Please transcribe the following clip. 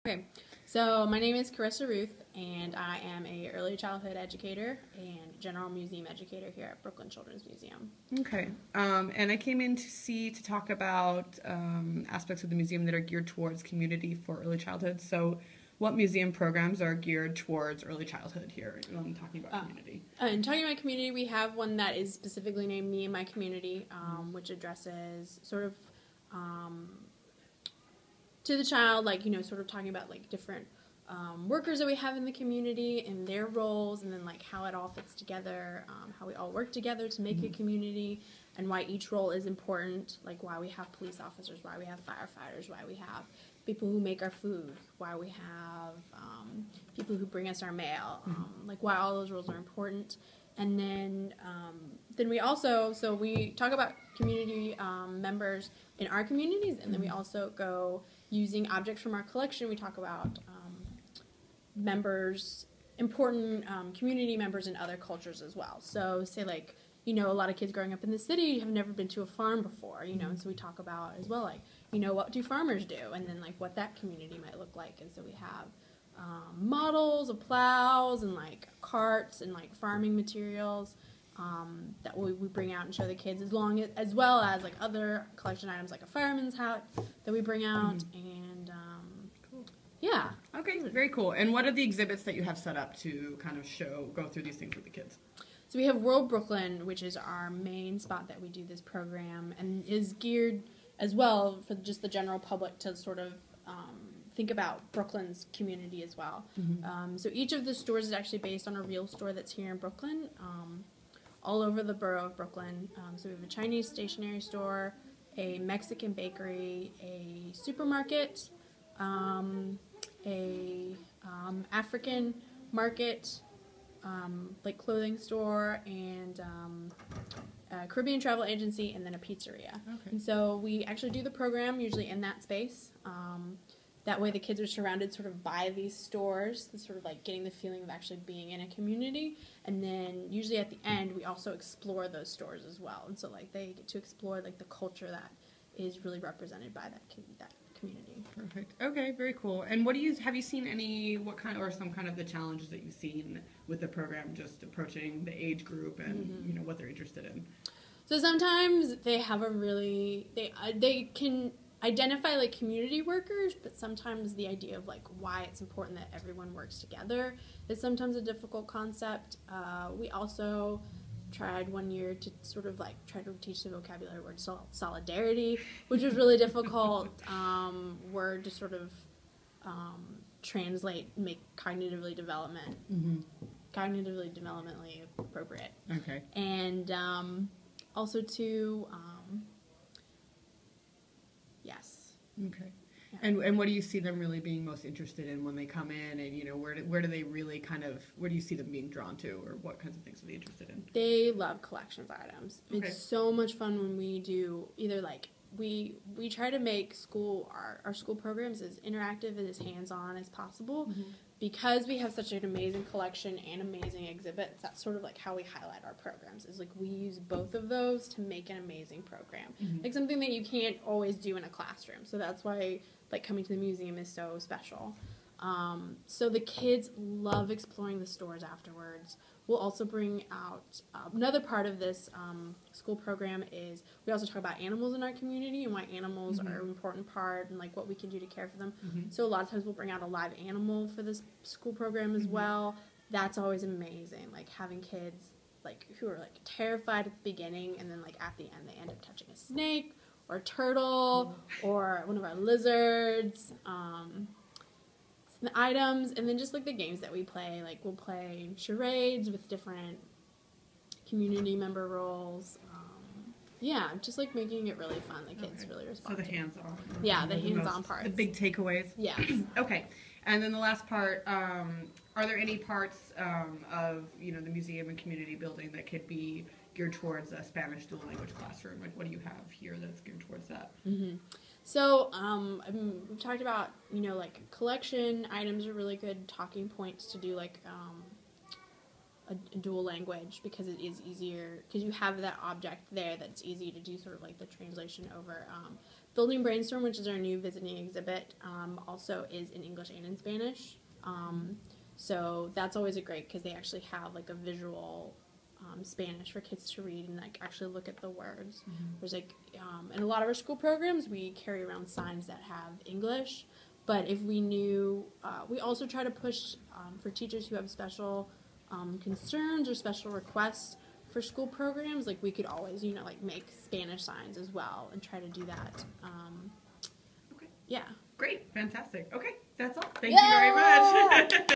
Okay, so my name is Carissa Ruth, and I am a early childhood educator and general museum educator here at Brooklyn Children's Museum. Okay, and I came in to talk about aspects of the museum that are geared towards community for early childhood. So, what museum programs are geared towards early childhood here? I'm talking about community. In talking about community, we have one that is specifically named Me and My Community, which addresses sort of to the child, like, sort of talking about like different workers that we have in the community and their roles, and then like how it all fits together, how we all work together to make a community, and why each role is important, like why we have police officers, why we have firefighters, why we have people who make our food, why we have people who bring us our mail, like why all those roles are important. And then we also, so we talk about community members in our communities, and then we also go using objects from our collection. We talk about members, important community members in other cultures as well. So say like, a lot of kids growing up in the city have never been to a farm before, and so we talk about as well, like, what do farmers do? And then like what that community might look like. And so we have models of plows and like carts and like farming materials that we bring out and show the kids, as well as like other collection items like a fireman's hat that we bring out. And Cool. Yeah. Okay, very cool. And what are the exhibits that you have set up to kind of go through these things with the kids? So we have World Brooklyn, which is our main spot that we do this program, and is geared as well for just the general public to sort of think about Brooklyn's community as well. So each of the stores is actually based on a real store that's here in Brooklyn, all over the borough of Brooklyn. So we have a Chinese stationery store, a Mexican bakery, a supermarket, a African market, like clothing store, and a Caribbean travel agency, and then a pizzeria. Okay. And so we actually do the program usually in that space. That way the kids are surrounded sort of by these stores, sort of like getting the feeling of actually being in a community. And then usually at the end we also explore those stores as well. And so like they get to explore like the culture that is really represented by that community. Perfect. Okay, very cool. And have you seen some kind of the challenges that you've seen with the program, just approaching the age group and what they're interested in? So sometimes they have they can identify like community workers, but sometimes the idea of like why it's important that everyone works together is sometimes a difficult concept. We also tried one year to sort of like try to teach the vocabulary word solidarity, which was really difficult word to sort of translate, make cognitively developmentally appropriate. Okay. And also to yes. Okay. Yeah. And what do you see them really being most interested in when they come in, and where do they really where do you see them being drawn to, or what kinds of things are they interested in? They love collections items. Okay. It's so much fun when we do either like we try to make our school programs as interactive and as hands-on as possible, because we have such an amazing collection and amazing exhibits. That's sort of like how we highlight our programs, is like we use both of those to make an amazing program, like something that you can't always do in a classroom. So that's why like coming to the museum is so special. So the kids love exploring the stores afterwards. We'll also bring out another part of this school program is we also talk about animals in our community and why animals are an important part, and like what we can do to care for them. So a lot of times we'll bring out a live animal for this school program as well. That's always amazing, like having kids like who are like terrified at the beginning, and then like at the end they end up touching a snake or a turtle or one of our lizards. The items, and then just like the games that we play, like we'll play charades with different community member roles. Just like making it really fun. The kids really respond. So the hands-on. Yeah, the hands-on parts. The big takeaways. Yeah. Okay. And then the last part, are there any parts of the museum and community building that could be geared towards a Spanish dual language classroom? Like what do you have here that's geared towards that? So we've talked about, like collection items are really good talking points to do like a dual language, because it is easier, because you have that object there that's easy to do sort of like the translation over. Building Brainstorm, which is our new visiting exhibit, also is in English and in Spanish. So that's always a great, because they actually have like a visual Spanish for kids to read and like actually look at the words. There's like in a lot of our school programs we carry around signs that have English, but if we knew, we also try to push for teachers who have special concerns or special requests for school programs, like we could always, you know, like make Spanish signs as well and try to do that. Okay. Yeah. Great. Fantastic. Okay. That's all. Thank you very much.